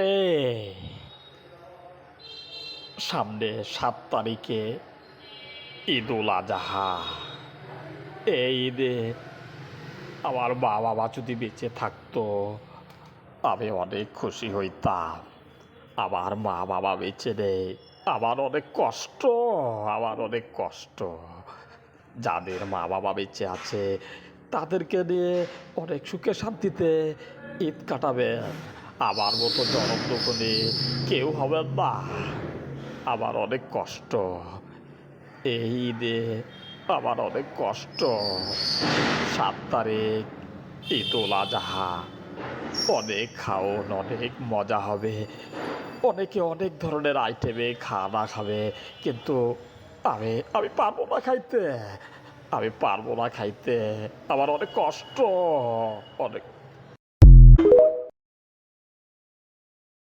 এই সামনে ৭ তারিখে ঈদুল আজহা। এই ঈদে আমার মা বাবা যদি বেঁচে থাকতো আমি অনেক খুশি হইতাম। আমার মা বাবা বেঁচে নেই, আমার অনেক কষ্ট, আমার অনেক কষ্ট। যাদের মা বাবা বেঁচে আছে তাদেরকে নিয়ে অনেক সুখে শান্তিতে ঈদ কাটাবেন। আমার মতো জনম দুঃখে কেউ হবেন না। আমার অনেক কষ্ট এই ঈদে, আমার অনেক কষ্ট। ৭ তারিখ ঈদুল আজহা, অনেক খাওন, অনেক মজা হবে, অনেকে অনেক ধরনের আইটেমে খাওয়া খাবে, কিন্তু আমি আমি পারবো না খাইতে, আমি পারবো না খাইতে। আমার অনেক কষ্ট, অনেক